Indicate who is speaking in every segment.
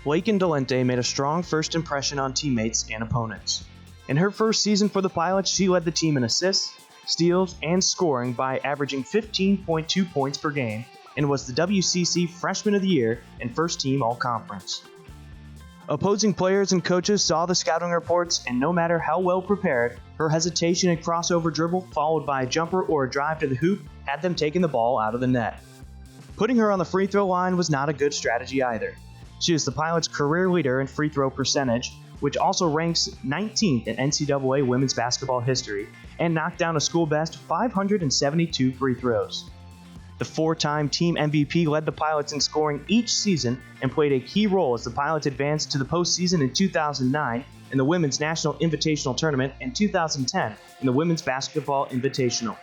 Speaker 1: Laiken Dollente made a strong first impression on teammates and opponents. In her first season for the Pilots, she led the team in assists, steals, and scoring by averaging 15.2 points per game and was the WCC Freshman of the Year and First Team All-Conference. Opposing players and coaches saw the scouting reports, and no matter how well prepared, her hesitation and crossover dribble followed by a jumper or a drive to the hoop had them taking the ball out of the net. Putting her on the free throw line was not a good strategy either. She is the Pilots' career leader in free throw percentage, which also ranks 19th in NCAA women's basketball history, and knocked down a school-best 572 free throws. The four-time team MVP led the Pilots in scoring each season and played a key role as the Pilots advanced to the postseason in 2009 in the Women's National Invitational Tournament and 2010 in the Women's Basketball Invitational.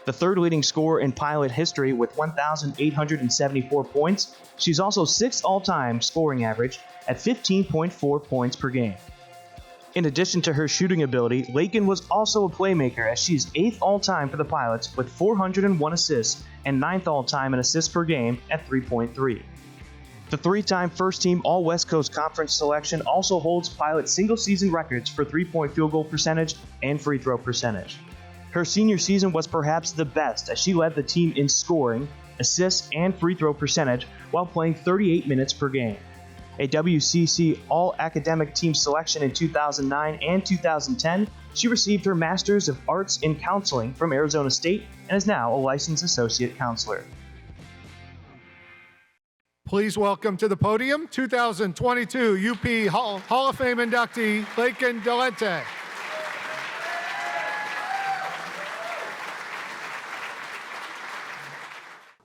Speaker 1: The third leading scorer in Pilot history with 1,874 points, she's also sixth all-time scoring average at 15.4 points per game. In addition to her shooting ability, Laiken was also a playmaker as she's 8th all-time for the Pilots with 401 assists and 9th all-time in assists per game at 3.3. The three-time first-team All-West Coast Conference selection also holds Pilot single-season records for three-point field goal percentage and free throw percentage. Her senior season was perhaps the best as she led the team in scoring, assists, and free throw percentage while playing 38 minutes per game. A WCC All-Academic Team selection in 2009 and 2010, she received her Master's of Arts in Counseling from Arizona State and is now a licensed associate counselor.
Speaker 2: Please welcome to the podium 2022 UP Hall of Fame inductee, Laiken Dollente.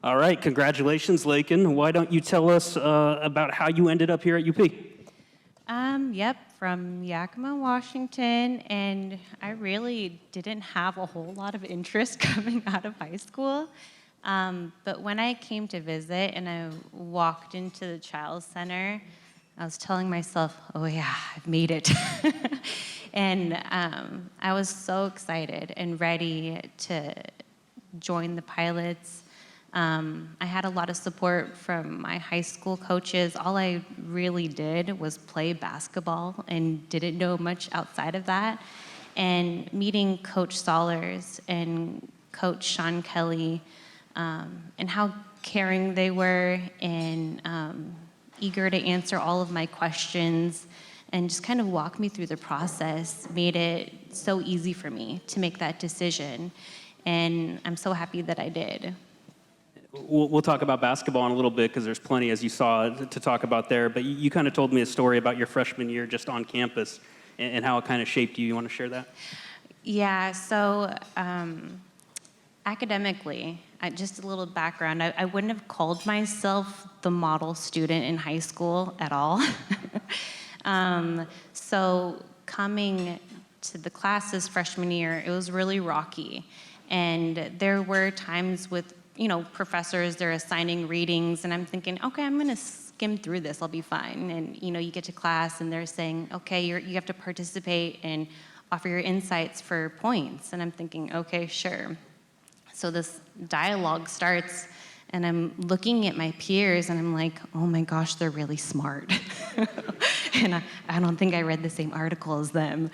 Speaker 3: All right, congratulations, Laiken. Why don't you tell us about how you ended up here at UP?
Speaker 4: Yep, from Yakima, Washington, and I really didn't have a whole lot of interest coming out of high school. But when I came to visit and I walked into the Child Center, I was telling myself, oh yeah, I've made it. And I was so excited and ready to join the Pilots. I had a lot of support from my high school coaches. All I really did was play basketball and didn't know much outside of that. And meeting Coach Sollers and Coach Sean Kelly and how caring they were and eager to answer all of my questions and just kind of walk me through the process made it so easy for me to make that decision. And I'm so happy that I did.
Speaker 3: We'll talk about basketball in a little bit because there's plenty, as you saw, to talk about there. But you kind of told me a story about your freshman year just on campus and how it kind of shaped you. You want to share that?
Speaker 4: Yeah, so academically, just a little background, I wouldn't have called myself the model student in high school at all. So coming to the classes freshman year, it was really rocky. And there were times with professors, they're assigning readings, and I'm thinking, okay, I'm gonna skim through this, I'll be fine. And you get to class and they're saying, okay, you have to participate and offer your insights for points. And I'm thinking, okay, sure. So this dialogue starts and I'm looking at my peers and I'm like, oh my gosh, they're really smart. And I don't think I read the same article as them.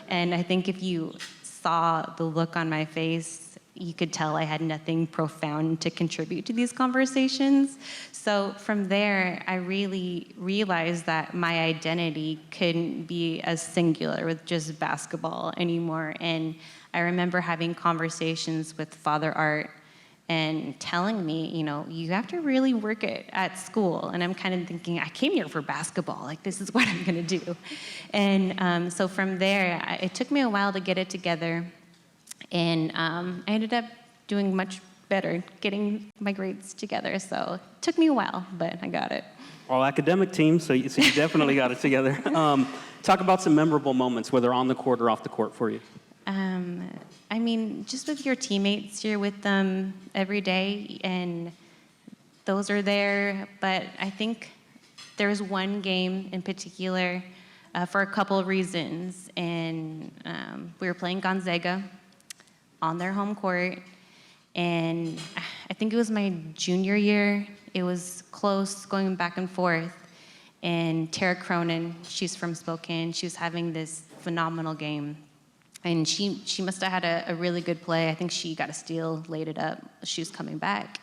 Speaker 4: And I think if you saw the look on my face, you could tell I had nothing profound to contribute to these conversations. So from there, I really realized that my identity couldn't be as singular with just basketball anymore. And I remember having conversations with Father Art and telling me, you have to really work it at school. And I'm kind of thinking, I came here for basketball. Like, this is what I'm gonna do. And so from there, it took me a while to get it together. And I ended up doing much better, getting my grades together. So it took me a while, but I got it.
Speaker 3: All academic team, so you definitely got it together. Talk about some memorable moments, whether on the court or off the court for you.
Speaker 4: I mean, just with your teammates, you're with them every day, and those are there. But I think there was one game in particular for a couple of reasons. And we were playing Gonzaga on their home court, and I think it was my junior year. It was close, going back and forth, And Tara Cronin, she's from Spokane, she was having this phenomenal game. And she must have had a really good play. I think she got a steal, laid it up. She was coming back.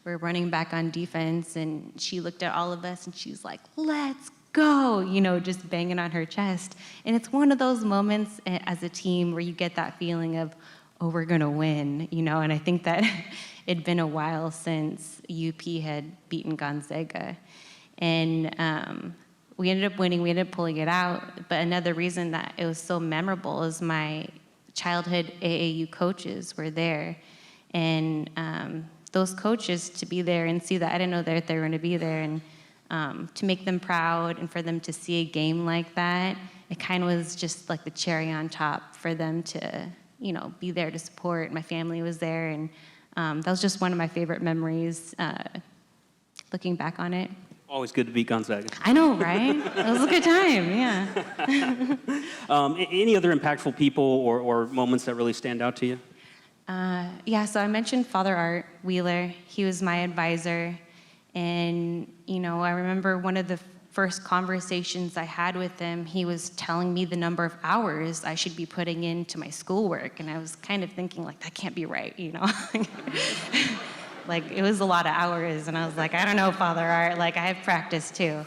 Speaker 4: We were running back on defense, and she looked at all of us, and she was like, "Let's go," just banging on her chest. And it's one of those moments as a team where you get that feeling of, oh, we're going to win, and I think that it'd been a while since UP had beaten Gonzaga. And we ended up winning, we ended up pulling it out. But another reason that it was so memorable is my childhood AAU coaches were there. And those coaches, to be there and see that, I didn't know that they were going to be there, and to make them proud and for them to see a game like that, it kind of was just like the cherry on top for them to, be there to support. My family was there, and that was just one of my favorite memories looking back on it.
Speaker 3: Always good to beat Gonzaga.
Speaker 4: I know, right? It was a good time, yeah.
Speaker 3: Any other impactful people or moments that really stand out to you?
Speaker 4: Yeah, so I mentioned Father Art Wheeler. He was my advisor. And, I remember one of the first conversations I had with him, he was telling me the number of hours I should be putting into my schoolwork. And I was kind of thinking, that can't be right, it was a lot of hours, and I was like, I don't know, Father Art, I have practice too.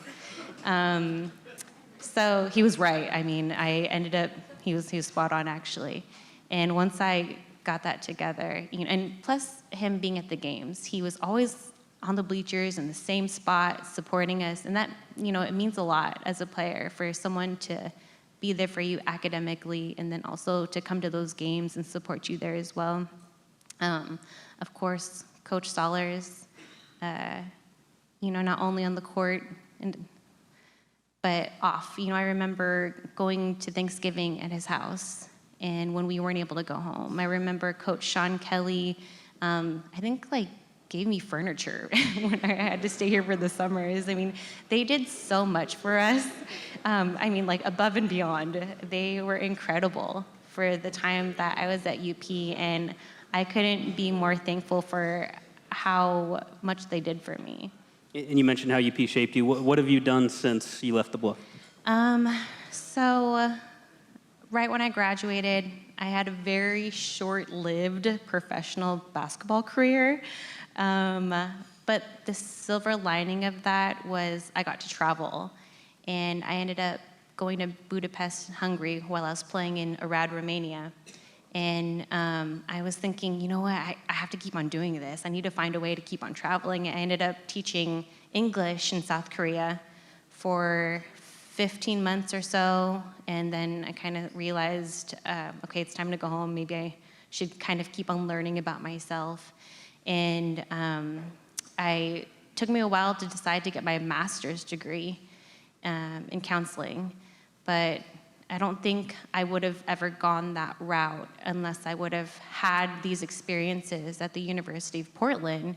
Speaker 4: So he was right. I mean, I ended up, he was spot on, actually. And once I got that together, and plus him being at the games, he was always on the bleachers in the same spot, supporting us, and that, it means a lot as a player for someone to be there for you academically, and then also to come to those games and support you there as well. Of course, Coach Sollers, not only on the court, but off. I remember going to Thanksgiving at his house, and when we weren't able to go home. I remember Coach Sean Kelly, I think, gave me furniture when I had to stay here for the summers. I mean, they did so much for us. Above and beyond. They were incredible for the time that I was at UP, and I couldn't be more thankful for how much they did for me.
Speaker 3: And you mentioned how UP shaped you. What have you done since you left the book?
Speaker 4: So right when I graduated, I had a very short-lived professional basketball career. But the silver lining of that was I got to travel. And I ended up going to Budapest, Hungary, while I was playing in Arad, Romania. And I was thinking, what, I have to keep on doing this. I need to find a way to keep on traveling. I ended up teaching English in South Korea for 15 months or so. And then I kind of realized, okay, it's time to go home. Maybe I should kind of keep on learning about myself. And it took me a while to decide to get my master's degree in counseling. But I don't think I would have ever gone that route unless I would have had these experiences at the University of Portland,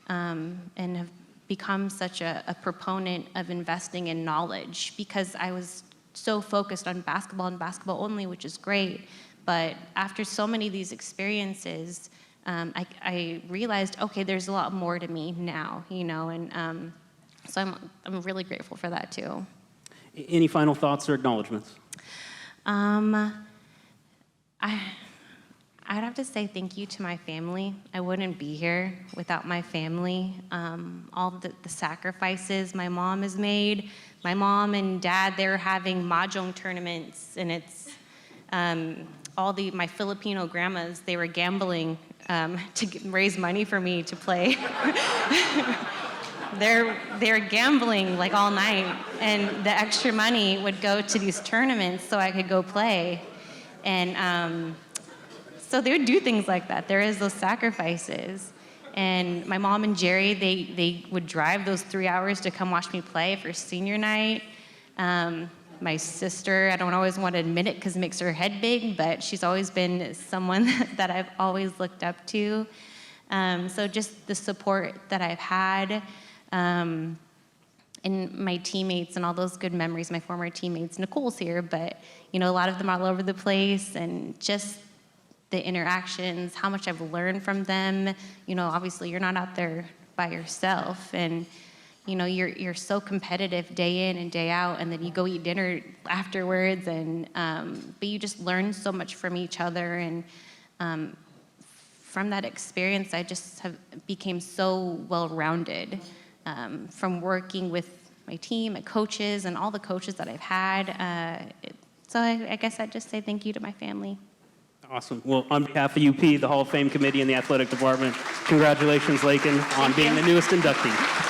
Speaker 4: and have become such a proponent of investing in knowledge, because I was so focused on basketball and basketball only, which is great. But after so many of these experiences, I realized, okay, there's a lot more to me now, and so I'm really grateful for that too.
Speaker 3: Any final thoughts or acknowledgments?
Speaker 4: I'd have to say thank you to my family. I wouldn't be here without my family. All the sacrifices my mom has made. My mom and dad, they were having mahjong tournaments, and it's my Filipino grandmas, they were gambling to raise money for me to play. They're gambling all night, and the extra money would go to these tournaments so I could go play. And so they would do things like that. There is those sacrifices. And my mom and Jerry, they would drive those 3 hours to come watch me play for senior night. My sister, I don't always want to admit it because it makes her head big, but she's always been someone that I've always looked up to. So just the support that I've had, and my teammates and all those good memories, my former teammates. Nicole's here, but a lot of them are all over the place, and just the interactions, how much I've learned from them. Obviously you're not out there by yourself, and you're so competitive day in and day out, and then you go eat dinner afterwards, and but you just learn so much from each other, and from that experience, I just became so well-rounded from working with my team, my coaches, and all the coaches that I've had. So I guess I'd just say thank you to my family.
Speaker 3: Awesome. Well, on behalf of UP, the Hall of Fame Committee, and the athletic department, congratulations, Laiken, on being the newest inductee.